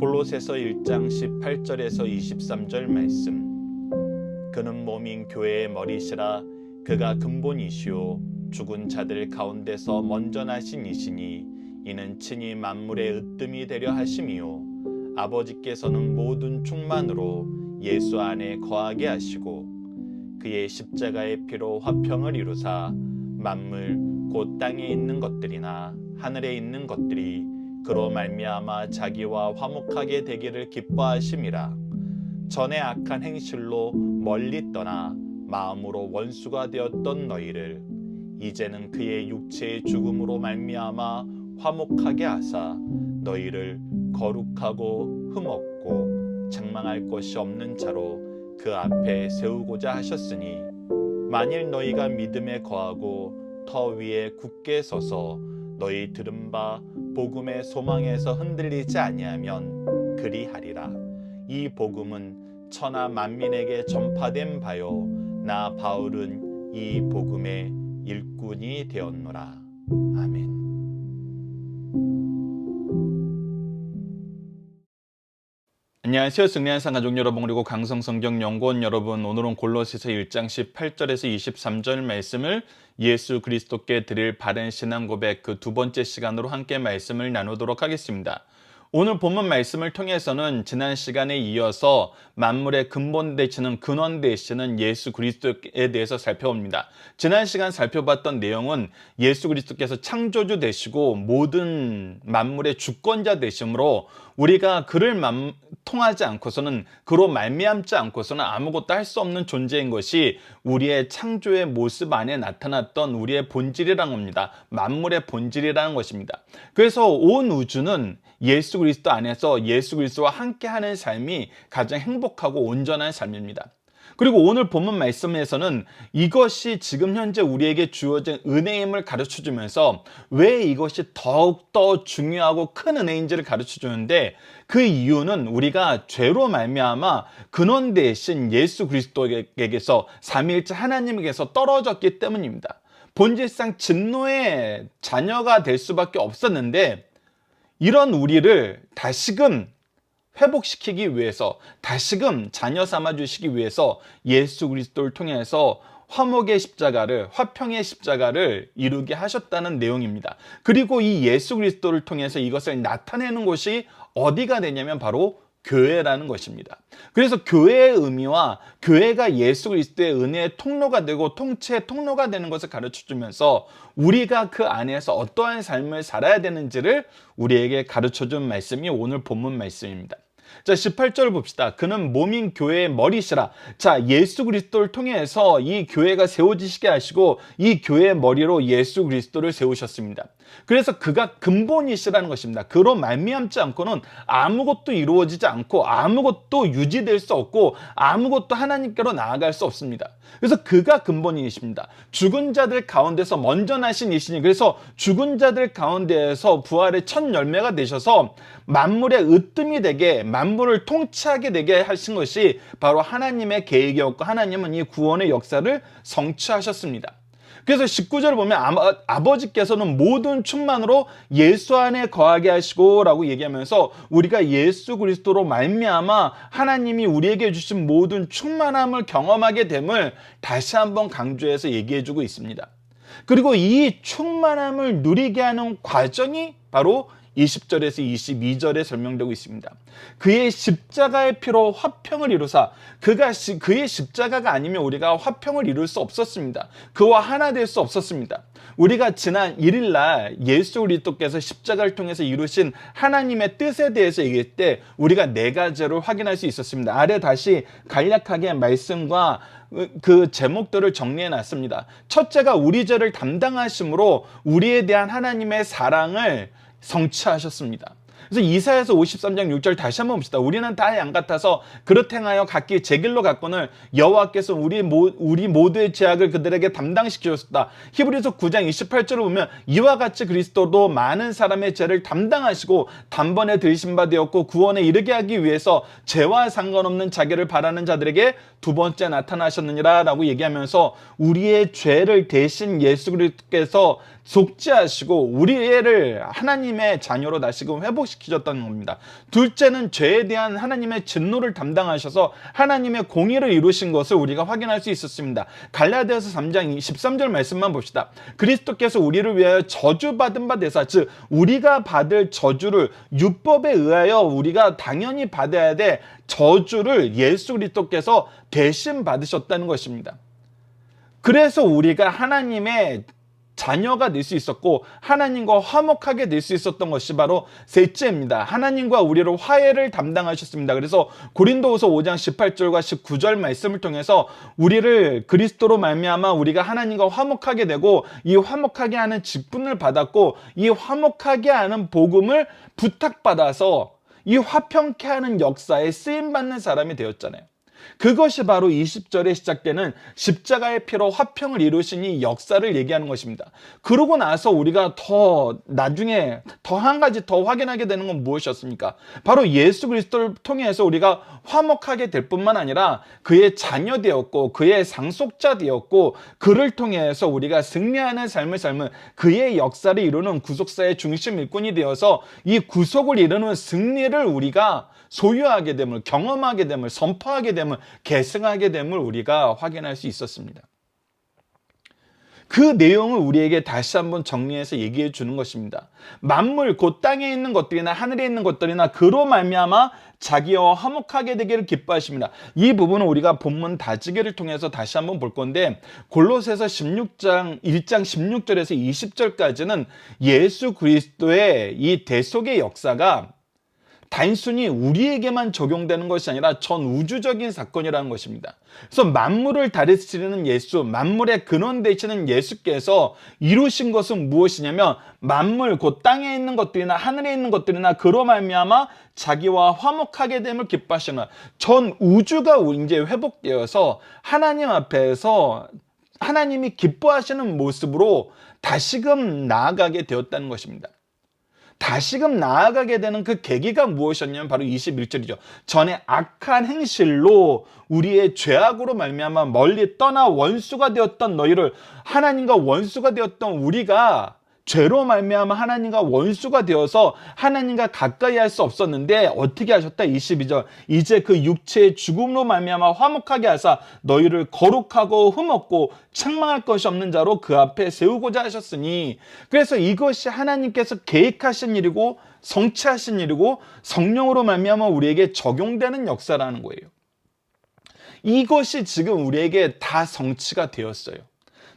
골로새서 1장 18절에서 23절 말씀. 그는 몸인 교회의 머리시라. 그가 근본이시오 죽은 자들 가운데서 먼저 나신 이시니 이는 친히 만물의 으뜸이 되려 하심이요 아버지께서는 모든 충만으로 예수 안에 거하게 하시고 그의 십자가의 피로 화평을 이루사 만물 곧 땅에 있는 것들이나 하늘에 있는 것들이 그로 말미암아 자기와 화목하게 되기를 기뻐하심이라. 전에 악한 행실로 멀리 떠나 마음으로 원수가 되었던 너희를 이제는 그의 육체의 죽음으로 말미암아 화목하게 하사 너희를 거룩하고 흠없고 장망할 것이 없는 자로 그 앞에 세우고자 하셨으니 만일 너희가 믿음에 거하고 터 위에 굳게 서서 너희 들은 바 복음의 소망에서 흔들리지 아니하면 그리하리라. 이 복음은 천하 만민에게 전파된 바요 나 바울은 이 복음의 일꾼이 되었노라. 아멘. 안녕하세요. 승리한상 가족 여러분 그리고 강성성경연구원 여러분, 오늘은 골로새서 1장 18절에서 23절 말씀을 예수 그리스도께 드릴 바른 신앙 고백 그 두 번째 시간으로 함께 말씀을 나누도록 하겠습니다. 오늘 본문 말씀을 통해서는 지난 시간에 이어서 만물의 근본 되시는 근원 되시는 예수 그리스도에 대해서 살펴봅니다. 지난 시간 살펴봤던 내용은 예수 그리스도께서 창조주 되시고 모든 만물의 주권자 되심으로 우리가 그를 통하지 않고서는 그로 말미암지 않고서는 아무것도 할 수 없는 존재인 것이 우리의 창조의 모습 안에 나타났던 우리의 본질이라는 겁니다. 만물의 본질이라는 것입니다. 그래서 온 우주는 예수 그리스도 안에서 예수 그리스도와 함께하는 삶이 가장 행복하고 온전한 삶입니다. 그리고 오늘 본문 말씀에서는 이것이 지금 현재 우리에게 주어진 은혜임을 가르쳐주면서 왜 이것이 더욱더 중요하고 큰 은혜인지를 가르쳐주는데, 그 이유는 우리가 죄로 말미암아 근원 대신 예수 그리스도에게서 삼위일체 하나님에게서 떨어졌기 때문입니다. 본질상 진노의 자녀가 될 수밖에 없었는데, 이런 우리를 다시금 회복시키기 위해서, 다시금 자녀 삼아주시기 위해서 예수 그리스도를 통해서 화목의 십자가를, 화평의 십자가를 이루게 하셨다는 내용입니다. 그리고 이 예수 그리스도를 통해서 이것을 나타내는 곳이 어디가 되냐면 바로 교회라는 것입니다. 그래서 교회의 의미와 교회가 예수 그리스도의 은혜의 통로가 되고 통치의 통로가 되는 것을 가르쳐주면서 우리가 그 안에서 어떠한 삶을 살아야 되는지를 우리에게 가르쳐준 말씀이 오늘 본문 말씀입니다. 자, 18절 봅시다. 그는 몸인 교회의 머리시라. 자, 예수 그리스도를 통해서 이 교회가 세워지시게 하시고 이 교회의 머리로 예수 그리스도를 세우셨습니다. 그래서 그가 근본이시라는 것입니다. 그로 말미암지 않고는 아무것도 이루어지지 않고 아무것도 유지될 수 없고 아무것도 하나님께로 나아갈 수 없습니다. 그래서 그가 근본이십니다. 죽은 자들 가운데서 먼저 나신 이시니, 그래서 죽은 자들 가운데에서 부활의 첫 열매가 되셔서 만물의 으뜸이 되게, 만물을 통치하게 되게 하신 것이 바로 하나님의 계획이었고, 하나님은 이 구원의 역사를 성취하셨습니다. 그래서 19절을 보면 아버지께서는 모든 충만으로 예수 안에 거하게 하시고 라고 얘기하면서 우리가 예수 그리스도로 말미암아 하나님이 우리에게 주신 모든 충만함을 경험하게 됨을 다시 한번 강조해서 얘기해주고 있습니다. 그리고 이 충만함을 누리게 하는 과정이 바로 20절에서 22절에 설명되고 있습니다. 그의 십자가의 피로 화평을 이루사, 그의 십자가가 아니면 우리가 화평을 이룰 수 없었습니다. 그와 하나 될 수 없었습니다. 우리가 지난 1일날 예수 그리스도께서 십자가를 통해서 이루신 하나님의 뜻에 대해서 얘기할 때 우리가 네 가지를 확인할 수 있었습니다. 아래 다시 간략하게 말씀과 그 제목들을 정리해 놨습니다. 첫째가 우리 죄를 담당하심으로 우리에 대한 하나님의 사랑을 성취하셨습니다. 그래서 이사야서 53장 6절 다시 한번 봅시다. 우리는 다 양 같아서 그릇 행하여 각기 제 길로 갔거늘 여호와께서 우리 모두의 죄악을 그들에게 담당시키셨다. 히브리서 9장 28절을 보면 이와 같이 그리스도도 많은 사람의 죄를 담당하시고 단번에 들으신 바 되었고 구원에 이르게 하기 위해서 죄와 상관없는 자기를 바라는 자들에게 두 번째 나타나셨느니라 라고 얘기하면서 우리의 죄를 대신 예수 그리스도께서 속죄하시고 우리를 하나님의 자녀로 다시금 회복시키셨습니다. 회복시키셨다는 겁니다. 둘째는 죄에 대한 하나님의 진노를 담당하셔서 하나님의 공의를 이루신 것을 우리가 확인할 수 있었습니다. 갈라디아서 3장 13절 말씀만 봅시다. 그리스도께서 우리를 위하여 저주받은 바 되사, 즉 우리가 받을 저주를 율법에 의하여 우리가 당연히 받아야 될 저주를 예수 그리스도께서 대신 받으셨다는 것입니다. 그래서 우리가 하나님의 자녀가 될 수 있었고 하나님과 화목하게 될 수 있었던 것이 바로 셋째입니다. 하나님과 우리를 화해를 담당하셨습니다. 그래서 고린도후서 5장 18절과 19절 말씀을 통해서 우리를 그리스도로 말미암아 우리가 하나님과 화목하게 되고 이 화목하게 하는 직분을 받았고 이 화목하게 하는 복음을 부탁받아서 이 화평케 하는 역사에 쓰임받는 사람이 되었잖아요. 그것이 바로 20절에 시작되는 십자가의 피로 화평을 이루신 이 역사를 얘기하는 것입니다. 그러고 나서 우리가 나중에 한 가지 더 확인하게 되는 건 무엇이었습니까? 바로 예수 그리스도를 통해서 우리가 화목하게 될 뿐만 아니라 그의 자녀 되었고 그의 상속자 되었고 그를 통해서 우리가 승리하는 삶을 삶은 그의 역사를 이루는 구속사의 중심 일꾼이 되어서 이 구속을 이루는 승리를 우리가 소유하게 됨을, 경험하게 됨을, 선포하게 됨을, 계승하게 됨을 우리가 확인할 수 있었습니다. 그 내용을 우리에게 다시 한번 정리해서 얘기해 주는 것입니다. 만물, 곧 땅에 있는 것들이나 하늘에 있는 것들이나 그로 말미암아 자기와 화목하게 되기를 기뻐하십니다. 이 부분은 우리가 본문 다지기를 통해서 다시 한번 볼 건데 골로새서 1장 16절에서 20절까지는 예수 그리스도의 이 대속의 역사가 단순히 우리에게만 적용되는 것이 아니라 전 우주적인 사건이라는 것입니다. 그래서 만물을 다스리는 예수, 만물의 근원 되시는 예수께서 이루신 것은 무엇이냐면 만물, 곧 땅에 있는 것들이나 하늘에 있는 것들이나 그로 말미암아 자기와 화목하게 됨을 기뻐하시는 전 우주가 이제 회복되어서 하나님 앞에서 하나님이 기뻐하시는 모습으로 다시금 나아가게 되었다는 것입니다. 다시금 나아가게 되는 그 계기가 무엇이었냐면 바로 21절이죠. 전에 악한 행실로 우리의 죄악으로 말미암아 멀리 떠나 원수가 되었던 너희를 하나님과 원수가 되었던 우리가 죄로 말미암아 하나님과 원수가 되어서 하나님과 가까이 할 수 없었는데 어떻게 하셨다? 22절 이제 그 육체의 죽음으로 말미암아 화목하게 하사 너희를 거룩하고 흠없고 책망할 것이 없는 자로 그 앞에 세우고자 하셨으니 그래서 이것이 하나님께서 계획하신 일이고 성취하신 일이고 성령으로 말미암아 우리에게 적용되는 역사라는 거예요. 이것이 지금 우리에게 다 성취가 되었어요.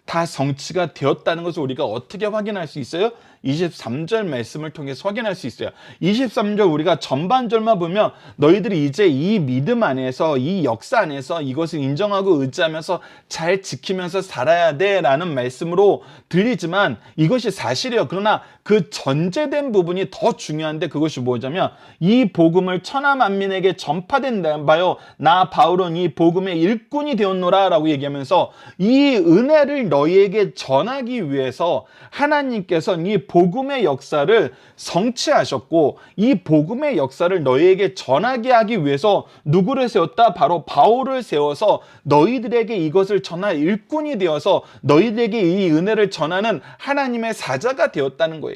다 성취가 되었다는 것을 우리가 어떻게 확인할 수 있어요? 23절 말씀을 통해서 확인할 수 있어요. 23절 우리가 전반절만 보면 너희들이 이제 이 믿음 안에서 이 역사 안에서 이것을 인정하고 의지하면서 잘 지키면서 살아야 돼 라는 말씀으로 들리지만 이것이 사실이에요. 그러나 그 전제된 부분이 더 중요한데 그것이 뭐냐면 이 복음을 천하 만민에게 전파된 바요 나 바울은 이 복음의 일꾼이 되었노라 라고 얘기하면서 이 은혜를 너희에게 전하기 위해서 하나님께서 이 복음의 역사를 성취하셨고 이 복음의 역사를 너희에게 전하게 하기 위해서 누구를 세웠다? 바로 바울을 세워서 너희들에게 이것을 전할 일꾼이 되어서 너희들에게 이 은혜를 전하는 하나님의 사자가 되었다는 거예요.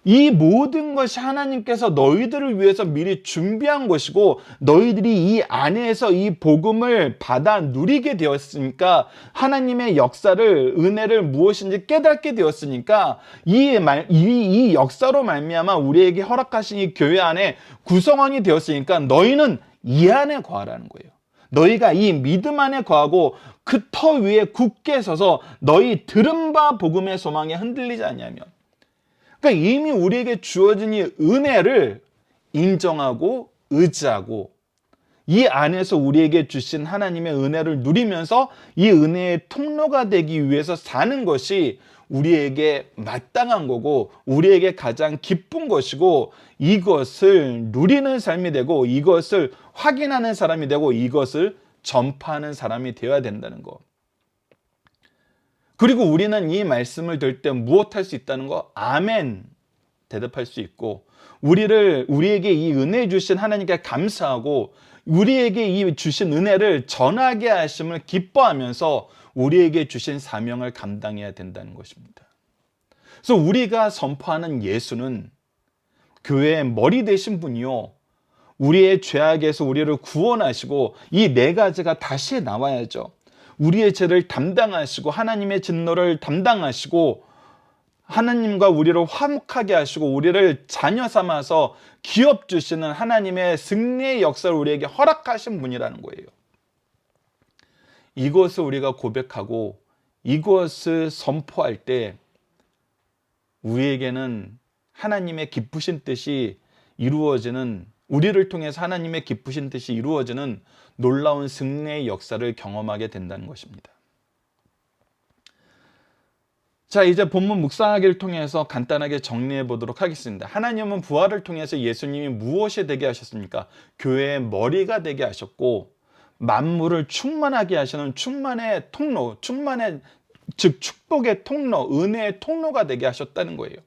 이 모든 것이 하나님께서 너희들을 위해서 미리 준비한 것이고 너희들이 이 안에서 이 복음을 받아 누리게 되었으니까 하나님의 역사를 은혜를 무엇인지 깨닫게 되었으니까 이 역사로 말미암아 우리에게 허락하신 이 교회 안에 구성원이 되었으니까 너희는 이 안에 거하라는 거예요. 너희가 이 믿음 안에 거하고 그 터 위에 굳게 서서 너희 들은 바 복음의 소망에 흔들리지 아니하며 그러니까 이미 우리에게 주어진 이 은혜를 인정하고 의지하고 이 안에서 우리에게 주신 하나님의 은혜를 누리면서 이 은혜의 통로가 되기 위해서 사는 것이 우리에게 마땅한 거고 우리에게 가장 기쁜 것이고 이것을 누리는 삶이 되고 이것을 확인하는 사람이 되고 이것을 전파하는 사람이 되어야 된다는 거. 그리고 우리는 이 말씀을 들을 때 무엇할 수 있다는 거? 아멘 대답할 수 있고 우리에게 이 은혜 주신 하나님께 감사하고 우리에게 이 주신 은혜를 전하게 하심을 기뻐하면서 우리에게 주신 사명을 감당해야 된다는 것입니다. 그래서 우리가 선포하는 예수는 교회의 머리 되신 분이요, 우리의 죄악에서 우리를 구원하시고 이 네 가지가 다시 나와야죠. 우리의 죄를 담당하시고 하나님의 진노를 담당하시고 하나님과 우리를 화목하게 하시고 우리를 자녀 삼아서 기업 주시는 하나님의 승리의 역사를 우리에게 허락하신 분이라는 거예요. 이것을 우리가 고백하고 이것을 선포할 때 우리에게는 하나님의 기쁘신 뜻이 이루어지는, 우리를 통해서 하나님의 기쁘신 뜻이 이루어지는 놀라운 승리의 역사를 경험하게 된다는 것입니다. 자, 이제 본문 묵상하기를 통해서 간단하게 정리해 보도록 하겠습니다. 하나님은 부활을 통해서 예수님이 무엇이 되게 하셨습니까? 교회의 머리가 되게 하셨고 만물을 충만하게 하시는 충만의 통로, 즉 축복의 통로, 은혜의 통로가 되게 하셨다는 거예요.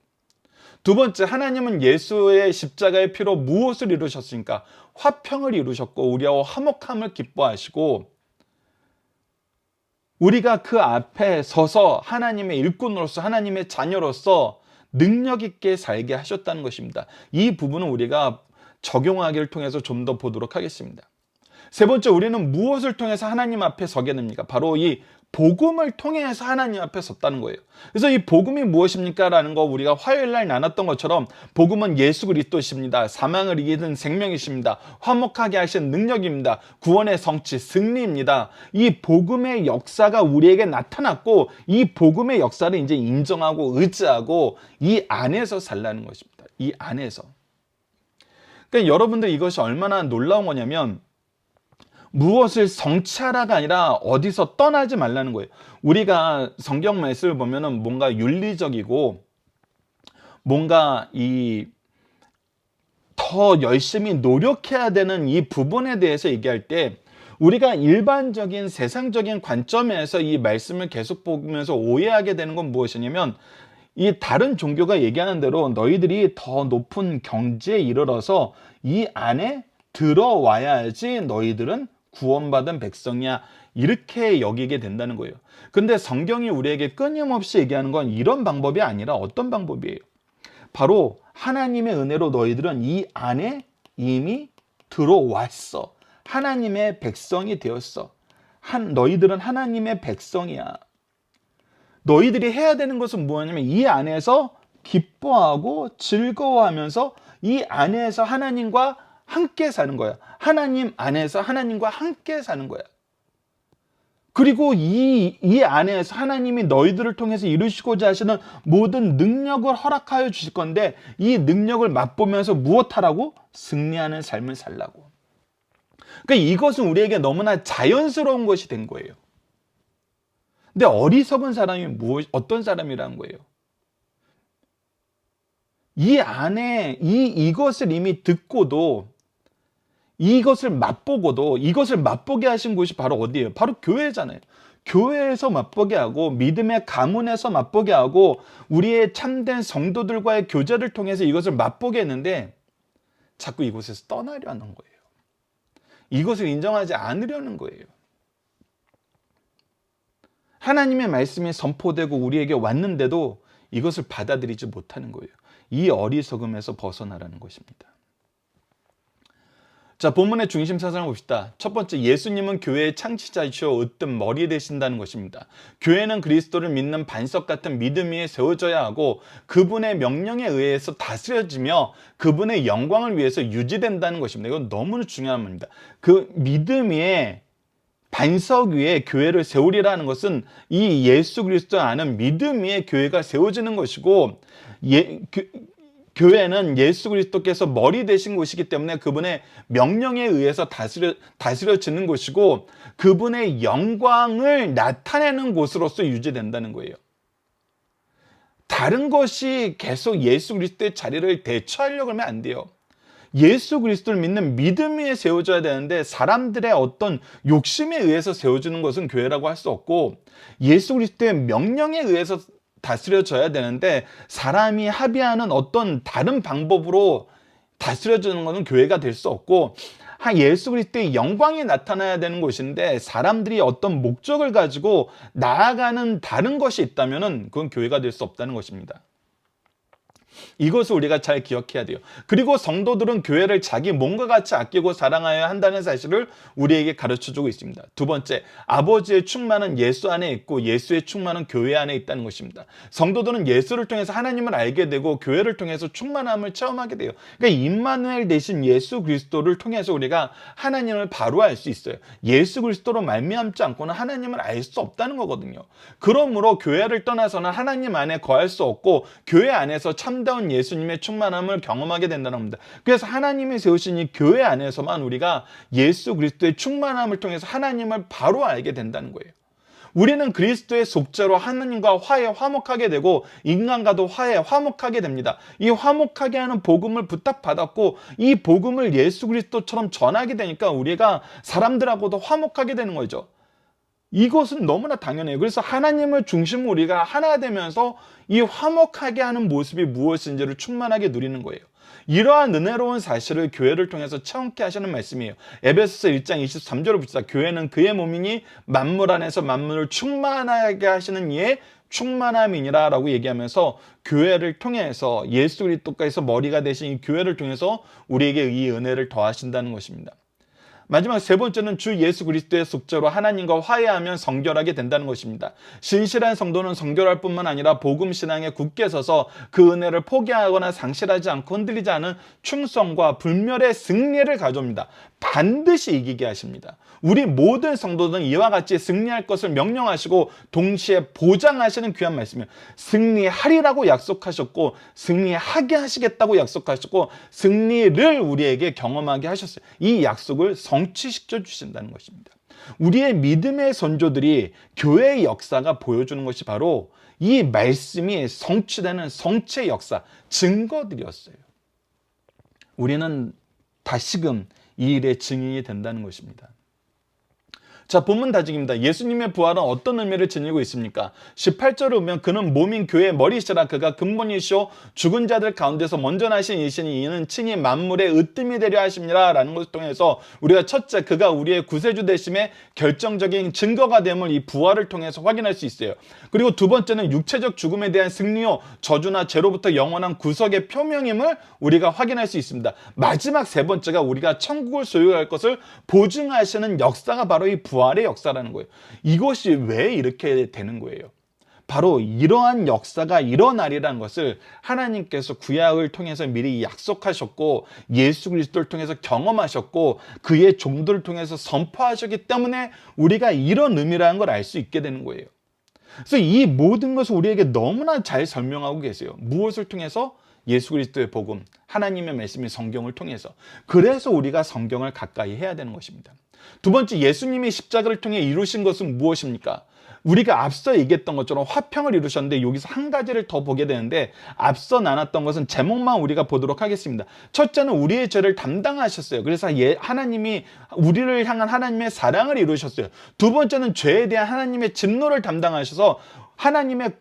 두 번째, 하나님은 예수의 십자가의 피로 무엇을 이루셨습니까? 화평을 이루셨고 우리와 화목함을 기뻐하시고 우리가 그 앞에 서서 하나님의 일꾼으로서 하나님의 자녀로서 능력 있게 살게 하셨다는 것입니다. 이 부분은 우리가 적용하기를 통해서 좀 더 보도록 하겠습니다. 세 번째, 우리는 무엇을 통해서 하나님 앞에 서게 됩니까? 바로 이 복음을 통해서 하나님 앞에 섰다는 거예요. 그래서 이 복음이 무엇입니까? 라는 거 우리가 화요일 날 나눴던 것처럼 복음은 예수 그리스도십니다. 사망을 이기는 생명이십니다. 화목하게 하신 능력입니다. 구원의 성취, 승리입니다. 이 복음의 역사가 우리에게 나타났고 이 복음의 역사를 이제 인정하고 의지하고 이 안에서 살라는 것입니다. 이 안에서. 그러니까 여러분들 이것이 얼마나 놀라운 거냐면 무엇을 성취하라가 아니라 어디서 떠나지 말라는 거예요. 우리가 성경 말씀을 보면은 뭔가 윤리적이고 뭔가 더 열심히 노력해야 되는 이 부분에 대해서 얘기할 때 우리가 일반적인 세상적인 관점에서 이 말씀을 계속 보면서 오해하게 되는 건 무엇이냐면 이 다른 종교가 얘기하는 대로 너희들이 더 높은 경지에 이르러서 이 안에 들어와야지 너희들은 구원받은 백성이야, 이렇게 여기게 된다는 거예요. 근데 성경이 우리에게 끊임없이 얘기하는 건 이런 방법이 아니라 어떤 방법이에요? 바로 하나님의 은혜로 너희들은 이 안에 이미 들어왔어. 하나님의 백성이 되었어. 너희들은 하나님의 백성이야. 너희들이 해야 되는 것은 뭐냐면 이 안에서 기뻐하고 즐거워하면서 이 안에서 하나님과 함께 사는 거야. 하나님 안에서 하나님과 함께 사는 거야. 그리고 이 안에서 하나님이 너희들을 통해서 이루시고자 하시는 모든 능력을 허락하여 주실 건데 이 능력을 맛보면서 무엇하라고? 승리하는 삶을 살라고. 그러니까 이것은 우리에게 너무나 자연스러운 것이 된 거예요. 근데 어리석은 사람이 어떤 사람이라는 거예요? 이 안에 이것을 이미 듣고도 이것을 맛보고도 이것을 맛보게 하신 곳이 바로 어디예요? 바로 교회잖아요. 교회에서 맛보게 하고 믿음의 가문에서 맛보게 하고 우리의 참된 성도들과의 교제를 통해서 이것을 맛보게 했는데 자꾸 이곳에서 떠나려는 거예요. 이것을 인정하지 않으려는 거예요. 하나님의 말씀이 선포되고 우리에게 왔는데도 이것을 받아들이지 못하는 거예요. 이 어리석음에서 벗어나라는 것입니다. 자, 본문의 중심 사상을 봅시다. 첫 번째, 예수님은 교회의 창시자이시오 으뜸 머리 되신다는 것입니다. 교회는 그리스도를 믿는 반석 같은 믿음 위에 세워져야 하고 그분의 명령에 의해서 다스려지며 그분의 영광을 위해서 유지된다는 것입니다. 이건 너무나 중요한 말입니다. 그 믿음 위에 반석 위에 교회를 세우리라는 것은 이 예수 그리스도 아는 믿음 위에 교회가 세워지는 것이고 교회는 예수 그리스도께서 머리 되신 곳이기 때문에 그분의 명령에 의해서 다스려지는 곳이고 그분의 영광을 나타내는 곳으로서 유지된다는 거예요. 다른 것이 계속 예수 그리스도의 자리를 대처하려고 하면 안 돼요. 예수 그리스도를 믿는 믿음 위에 세워져야 되는데 사람들의 어떤 욕심에 의해서 세워지는 것은 교회라고 할 수 없고 예수 그리스도의 명령에 의해서 다스려져야 되는데 사람이 합의하는 어떤 다른 방법으로 다스려지는 것은 교회가 될 수 없고 예수 그리스도의 영광이 나타나야 되는 곳인데 사람들이 어떤 목적을 가지고 나아가는 다른 것이 있다면 그건 교회가 될 수 없다는 것입니다. 이것을 우리가 잘 기억해야 돼요. 그리고 성도들은 교회를 자기 몸과 같이 아끼고 사랑하여야 한다는 사실을 우리에게 가르쳐주고 있습니다. 두 번째, 아버지의 충만은 예수 안에 있고 예수의 충만은 교회 안에 있다는 것입니다. 성도들은 예수를 통해서 하나님을 알게 되고 교회를 통해서 충만함을 체험하게 돼요. 그러니까 임마누엘 대신 예수 그리스도를 통해서 우리가 하나님을 바로 알 수 있어요. 예수 그리스도로 말미암지 않고는 하나님을 알 수 없다는 거거든요. 그러므로 교회를 떠나서는 하나님 안에 거할 수 없고 교회 안에서 참다운 예수님의 충만함을 경험하게 된다는 겁니다. 그래서 하나님이 세우신 이 교회 안에서만 우리가 예수 그리스도의 충만함을 통해서 하나님을 바로 알게 된다는 거예요. 우리는 그리스도의 속죄로 하나님과 화목하게 되고 인간과도 화목하게 됩니다. 이 화목하게 하는 복음을 부탁받았고 이 복음을 예수 그리스도처럼 전하게 되니까 우리가 사람들하고도 화목하게 되는 거죠. 이것은 너무나 당연해요. 그래서 하나님을 중심으로 우리가 하나 되면서 이 화목하게 하는 모습이 무엇인지를 충만하게 누리는 거예요. 이러한 은혜로운 사실을 교회를 통해서 체험케 하시는 말씀이에요. 에베소서 1장 23절을 봅시다. 교회는 그의 몸이니 만물 안에서 만물을 충만하게 하시는 이의 충만함이니라 라고 얘기하면서 교회를 통해서 예수 그리스도께서 머리가 되신 이 교회를 통해서 우리에게 이 은혜를 더하신다는 것입니다. 마지막 세 번째는 주 예수 그리스도의 속죄로 하나님과 화해하면 성결하게 된다는 것입니다. 신실한 성도는 성결할 뿐만 아니라 복음 신앙에 굳게 서서 그 은혜를 포기하거나 상실하지 않고 흔들리지 않은 충성과 불멸의 승리를 가져옵니다. 반드시 이기게 하십니다. 우리 모든 성도들은 이와 같이 승리할 것을 명령하시고 동시에 보장하시는 귀한 말씀이에요. 승리하리라고 약속하셨고 승리하게 하시겠다고 약속하셨고 승리를 우리에게 경험하게 하셨어요. 이 약속을 성취시켜 주신다는 것입니다. 우리의 믿음의 선조들이 교회의 역사가 보여주는 것이 바로 이 말씀이 성취되는 성취의 역사, 증거들이었어요. 우리는 다시금 이 일의 증인이 된다는 것입니다. 자, 본문 다짐입니다. 예수님의 부활은 어떤 의미를 지니고 있습니까? 18절을 보면 그는 몸인 교회의 머리시라. 그가 근본이시오 죽은 자들 가운데서 먼저 나신 이시니 이는 친히 만물의 으뜸이 되려 하심이라 라는 것을 통해서 우리가 첫째, 그가 우리의 구세주 되심의 결정적인 증거가 됨을 이 부활을 통해서 확인할 수 있어요. 그리고 두 번째는 육체적 죽음에 대한 승리요 저주나 죄로부터 영원한 구속의 표명임을 우리가 확인할 수 있습니다. 마지막 세 번째가 우리가 천국을 소유할 것을 보증하시는 역사가 바로 이 부활의 역사라는 거예요. 이것이 왜 이렇게 되는 거예요? 바로 이러한 역사가 일어나리라는 것을 하나님께서 구약을 통해서 미리 약속하셨고 예수 그리스도를 통해서 경험하셨고 그의 종들을 통해서 선포하셨기 때문에 우리가 이런 의미라는 걸 알 수 있게 되는 거예요. 그래서 이 모든 것을 우리에게 너무나 잘 설명하고 계세요. 무엇을 통해서? 예수 그리스도의 복음, 하나님의 말씀인 성경을 통해서. 그래서 우리가 성경을 가까이 해야 되는 것입니다. 두 번째, 예수님이 십자가를 통해 이루신 것은 무엇입니까? 우리가 앞서 얘기했던 것처럼 화평을 이루셨는데 여기서 한 가지를 더 보게 되는데 앞서 나눴던 것은 제목만 우리가 보도록 하겠습니다. 첫째는 우리의 죄를 담당하셨어요. 그래서 하나님이 우리를 향한 하나님의 사랑을 이루셨어요. 두 번째는 죄에 대한 하나님의 진노를 담당하셔서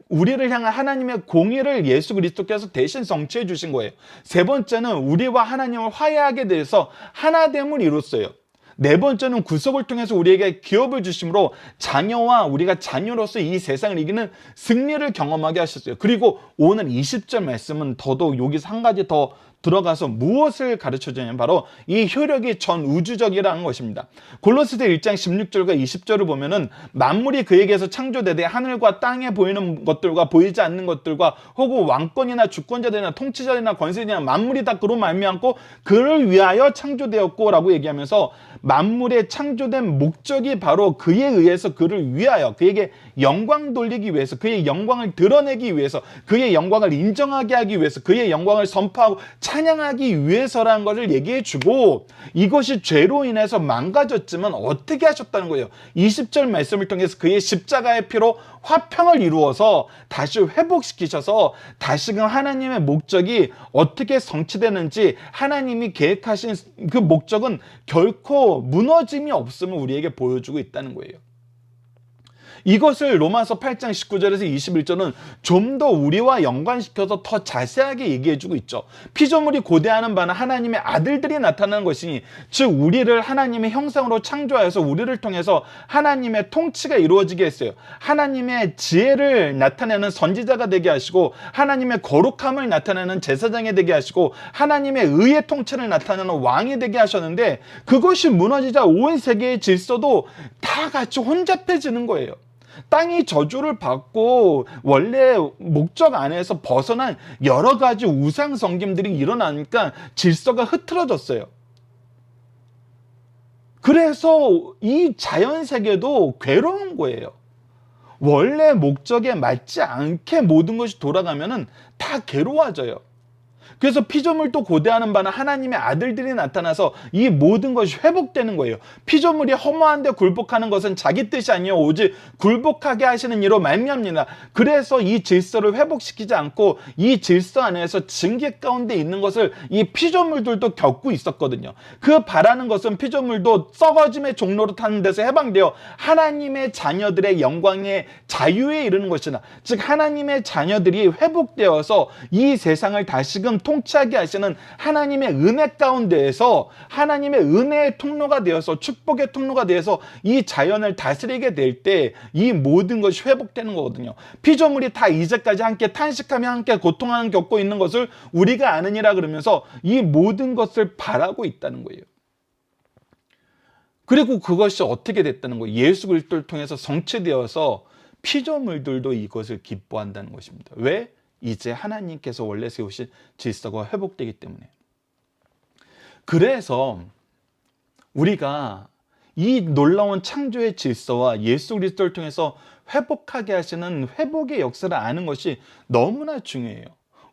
우리를 향한 하나님의 공의를 예수 그리스도께서 대신 성취해 주신 거예요. 세 번째는 우리와 하나님을 화해하게 돼서 하나됨을 이뤘어요. 네 번째는 구속을 통해서 우리에게 기업을 주심으로 자녀와 우리가 자녀로서 이 세상을 이기는 승리를 경험하게 하셨어요. 그리고 오늘 20절 말씀은 더더욱 여기서 한 가지 더 들어가서 무엇을 가르쳐주냐면 바로 이 효력이 전 우주적이라는 것입니다. 골로새서 1장 16절과 20절을 보면은 만물이 그에게서 창조되되 하늘과 땅에 보이는 것들과 보이지 않는 것들과 혹은 왕권이나 주권자들이나 통치자들이나 권세들이나 만물이 다 그로 말미암고 그를 위하여 창조되었고 라고 얘기하면서 만물의 창조된 목적이 바로 그에 의해서 그를 위하여 그에게 영광 돌리기 위해서 그의 영광을 드러내기 위해서 그의 영광을 인정하게 하기 위해서 그의 영광을 선포하고 찬양하기 위해서라는 것을 얘기해 주고 이것이 죄로 인해서 망가졌지만 어떻게 하셨다는 거예요. 20절 말씀을 통해서 그의 십자가의 피로 화평을 이루어서 다시 회복시키셔서 다시금 하나님의 목적이 어떻게 성취되는지 하나님이 계획하신 그 목적은 결코 무너짐이 없음을 우리에게 보여주고 있다는 거예요. 이것을 로마서 8장 19절에서 21절은 좀 더 우리와 연관시켜서 더 자세하게 얘기해주고 있죠. 피조물이 고대하는 바는 하나님의 아들들이 나타나는 것이니, 즉 우리를 하나님의 형상으로 창조하여서 우리를 통해서 하나님의 통치가 이루어지게 했어요. 하나님의 지혜를 나타내는 선지자가 되게 하시고, 하나님의 거룩함을 나타내는 제사장이 되게 하시고, 하나님의 의의 통치를 나타내는 왕이 되게 하셨는데, 그것이 무너지자 온 세계의 질서도 다 같이 혼잡해지는 거예요. 땅이 저주를 받고 원래 목적 안에서 벗어난 여러 가지 우상 섬김들이 일어나니까 질서가 흐트러졌어요. 그래서 이 자연 세계도 괴로운 거예요. 원래 목적에 맞지 않게 모든 것이 돌아가면은 다 괴로워져요. 그래서 피조물도 고대하는 바는 하나님의 아들들이 나타나서 이 모든 것이 회복되는 거예요. 피조물이 허무한데 굴복하는 것은 자기 뜻이 아니요 오직 굴복하게 하시는 이로 말미암니다. 그래서 이 질서를 회복시키지 않고 이 질서 안에서 징계 가운데 있는 것을 이 피조물들도 겪고 있었거든요. 그 바라는 것은 피조물도 썩어짐의 종로로 타는 데서 해방되어 하나님의 자녀들의 영광의 자유에 이르는 것이다. 즉 하나님의 자녀들이 회복되어서 이 세상을 다시금 통치하게 하시는 하나님의 은혜 가운데에서 하나님의 은혜의 통로가 되어서 축복의 통로가 되어서 이 자연을 다스리게 될 때 이 모든 것이 회복되는 거거든요. 피조물이 다 이제까지 함께 탄식하며 함께 고통하는 겪고 있는 것을 우리가 아느니라 그러면서 이 모든 것을 바라고 있다는 거예요. 그리고 그것이 어떻게 됐다는 거예요. 예수 그리스도를 통해서 성취되어서 피조물들도 이것을 기뻐한다는 것입니다. 왜? 이제 하나님께서 원래 세우신 질서가 회복되기 때문에. 그래서 우리가 이 놀라운 창조의 질서와 예수 그리스도를 통해서 회복하게 하시는 회복의 역사를 아는 것이 너무나 중요해요.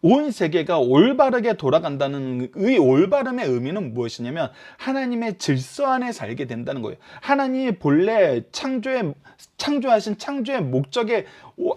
온 세계가 올바르게 돌아간다는 이 올바름의 의미는 무엇이냐면 하나님의 질서 안에 살게 된다는 거예요. 하나님이 본래 창조하신 창조의 목적에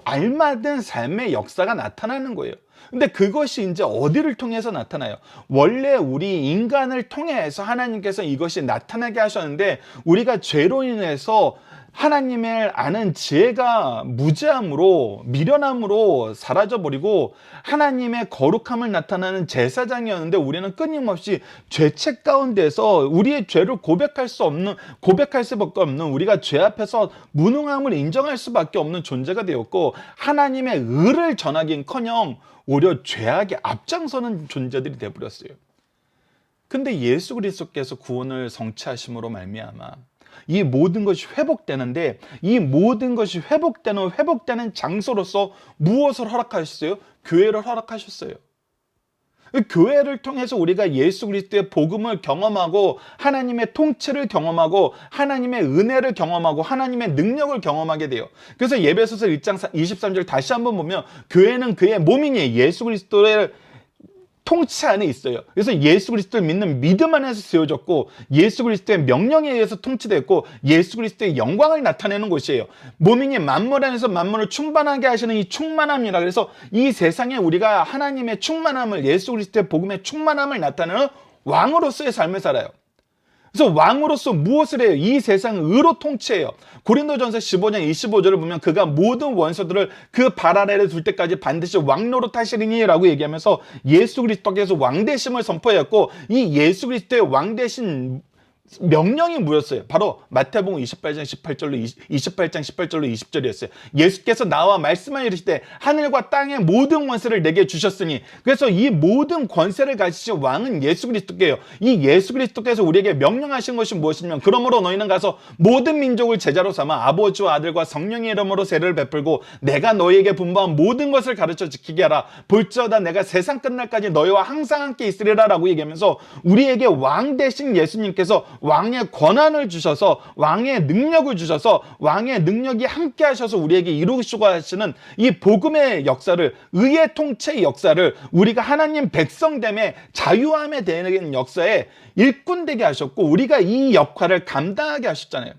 알맞은 삶의 역사가 나타나는 거예요. 근데 그것이 이제 어디를 통해서 나타나요? 원래 우리 인간을 통해서 하나님께서 이것이 나타나게 하셨는데 우리가 죄로 인해서 하나님을 아는 지혜가 무지함으로 미련함으로 사라져버리고 하나님의 거룩함을 나타나는 제사장이었는데 우리는 끊임없이 죄책 가운데서 우리의 죄를 고백할 수밖에 없는 우리가 죄 앞에서 무능함을 인정할 수밖에 없는 존재가 되었고 하나님의 의를 전하긴커녕 오히려 죄악에 앞장서는 존재들이 되어버렸어요. 근데 예수 그리스도께서 구원을 성취하심으로 말미암아 이 모든 것이 회복되는데 이 모든 것이 회복되는 장소로서 무엇을 허락하셨어요? 교회를 허락하셨어요. 교회를 통해서 우리가 예수 그리스도의 복음을 경험하고 하나님의 통치를 경험하고 하나님의 은혜를 경험하고 하나님의 능력을 경험하게 돼요. 그래서 예배소서 1장 23절 다시 한번 보면 교회는 그의 몸이니 예수 그리스도의 통치 안에 있어요. 그래서 예수 그리스도를 믿는 믿음 안에서 세워졌고 예수 그리스도의 명령에 의해서 통치됐고 예수 그리스도의 영광을 나타내는 곳이에요. 몸이니 만물 안에서 만물을 충만하게 하시는 이 충만함이라. 그래서 이 세상에 우리가 하나님의 충만함을 예수 그리스도의 복음의 충만함을 나타내는 왕으로서의 삶을 살아요. 그래서 왕으로서 무엇을 해요? 이 세상을 의로 통치해요. 고린도전서 15장 25절을 보면 그가 모든 원수들을 그 발 아래에 둘 때까지 반드시 왕노릇 하시리니 라고 얘기하면서 예수 그리스도께서 왕되심을 선포했고 이 예수 그리스도의 왕되신 명령이 뭐였어요? 바로 마태복음 28장 18절로 20절이었어요. 예수께서 나와 말씀하여 이르시되 하늘과 땅의 모든 권세를 내게 주셨으니. 그래서 이 모든 권세를 가지신 왕은 예수 그리스도께요. 이 예수 그리스도께서 우리에게 명령하신 것이 무엇이냐면 그러므로 너희는 가서 모든 민족을 제자로 삼아 아버지와 아들과 성령의 이름으로 세례를 베풀고 내가 너희에게 분부한 모든 것을 가르쳐 지키게 하라. 볼지어다 내가 세상 끝날까지 너희와 항상 함께 있으리라 라고 얘기하면서 우리에게 왕 되신 예수님께서 왕의 권한을 주셔서 왕의 능력을 주셔서 왕의 능력이 함께 하셔서 우리에게 이루시고 하시는 이 복음의 역사를 의의 통치의 역사를 우리가 하나님 백성됨의 자유함에 대한 역사에 일꾼되게 하셨고 우리가 이 역할을 감당하게 하셨잖아요.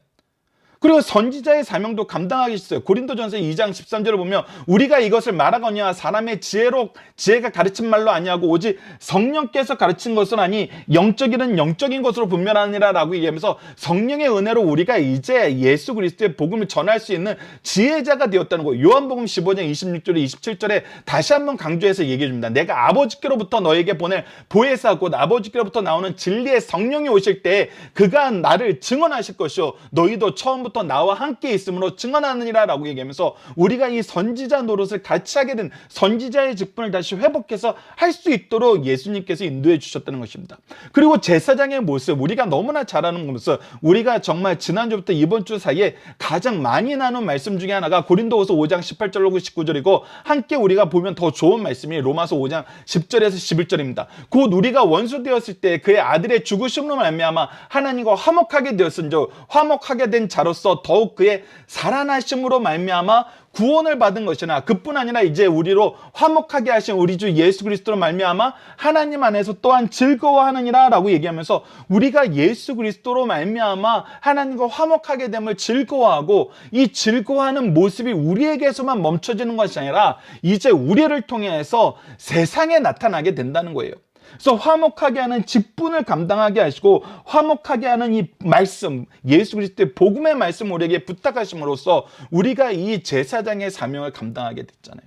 그리고 선지자의 사명도 감당하기 있어요. 고린도전서 2장 13절을 보면 우리가 이것을 말하거니와 사람의 지혜가 가르친 말로 아니하고 오직 성령께서 가르친 것은 아니 영적인은 영적인 것으로 분별하니라라고 얘기하면서 성령의 은혜로 우리가 이제 예수 그리스도의 복음을 전할 수 있는 지혜자가 되었다는 거예요. 요한복음 15장 26절에 27절에 다시 한번 강조해서 얘기해 줍니다. 내가 아버지께로부터 너에게 보낼 보혜사 곧 아버지께로부터 나오는 진리의 성령이 오실 때 그가 나를 증언하실 것이요 너희도 처음부터 나와 함께 있음으로 증언하느니라 라고 얘기하면서 우리가 이 선지자 노릇을 같이 하게 된 선지자의 직분을 다시 회복해서 할 수 있도록 예수님께서 인도해 주셨다는 것입니다. 그리고 제사장의 모습, 우리가 너무나 잘 아는 모습, 우리가 정말 지난주부터 이번 주 사이에 가장 많이 나눈 말씀 중에 하나가 고린도후서 5장 18절로 19절이고 함께 우리가 보면 더 좋은 말씀이 로마서 5장 10절에서 11절입니다. 곧 우리가 원수 되었을 때 그의 아들의 죽으심으로 말미암아 하나님과 화목하게 되었은즉 화목하게 된 자로서 더욱 그의 살아나심으로 말미암아 구원을 받은 것이나 그뿐 아니라 이제 우리로 화목하게 하신 우리 주 예수 그리스도로 말미암아 하나님 안에서 또한 즐거워하느니라 라고 얘기하면서 우리가 예수 그리스도로 말미암아 하나님과 화목하게 됨을 즐거워하고 이 즐거워하는 모습이 우리에게서만 멈춰지는 것이 아니라 이제 우리를 통해서 세상에 나타나게 된다는 거예요. 그래서 화목하게 하는 직분을 감당하게 하시고 화목하게 하는 이 말씀, 예수 그리스도의 복음의 말씀 우리에게 부탁하심으로써 우리가 이 제사장의 사명을 감당하게 됐잖아요.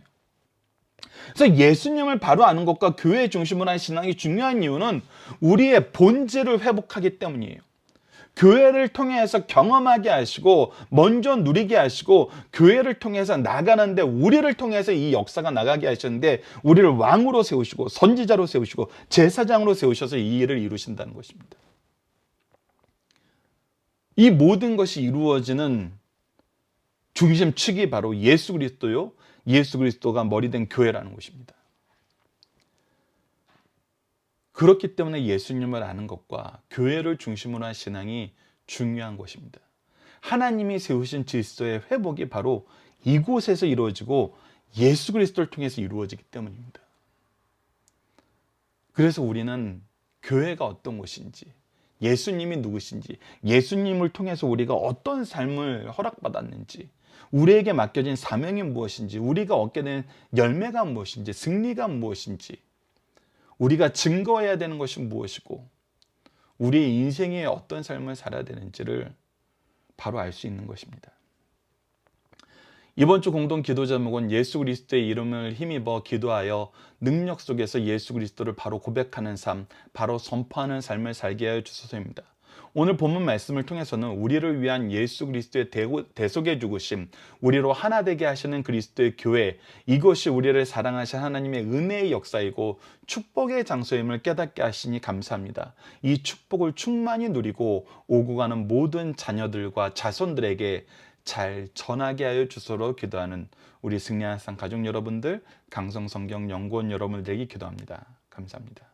그래서 예수님을 바로 아는 것과 교회 중심으로 한 신앙이 중요한 이유는 우리의 본질을 회복하기 때문이에요. 교회를 통해서 경험하게 하시고 먼저 누리게 하시고 교회를 통해서 나가는데 우리를 통해서 이 역사가 나가게 하셨는데 우리를 왕으로 세우시고 선지자로 세우시고 제사장으로 세우셔서 이 일을 이루신다는 것입니다. 이 모든 것이 이루어지는 중심축이 바로 예수 그리스도요. 예수 그리스도가 머리된 교회라는 것입니다. 그렇기 때문에 예수님을 아는 것과 교회를 중심으로 한 신앙이 중요한 것입니다. 하나님이 세우신 질서의 회복이 바로 이곳에서 이루어지고 예수 그리스도를 통해서 이루어지기 때문입니다. 그래서 우리는 교회가 어떤 곳인지, 예수님이 누구신지, 예수님을 통해서 우리가 어떤 삶을 허락받았는지, 우리에게 맡겨진 사명이 무엇인지, 우리가 얻게 된 열매가 무엇인지, 승리가 무엇인지, 우리가 증거해야 되는 것이 무엇이고 우리의 인생에 어떤 삶을 살아야 되는지를 바로 알 수 있는 것입니다. 이번 주 공동 기도 제목은 예수 그리스도의 이름을 힘입어 기도하여 능력 속에서 예수 그리스도를 바로 고백하는 삶, 바로 선포하는 삶을 살게 하여 주소서입니다. 오늘 본문 말씀을 통해서는 우리를 위한 예수 그리스도의 대속의 죽으심, 우리로 하나 되게 하시는 그리스도의 교회, 이것이 우리를 사랑하신 하나님의 은혜의 역사이고 축복의 장소임을 깨닫게 하시니 감사합니다. 이 축복을 충만히 누리고 오고 가는 모든 자녀들과 자손들에게 잘 전하게 하여 주소로 기도하는 우리 승리한 상 가족 여러분들, 강성성경연구원 여러분들에게 기도합니다. 감사합니다.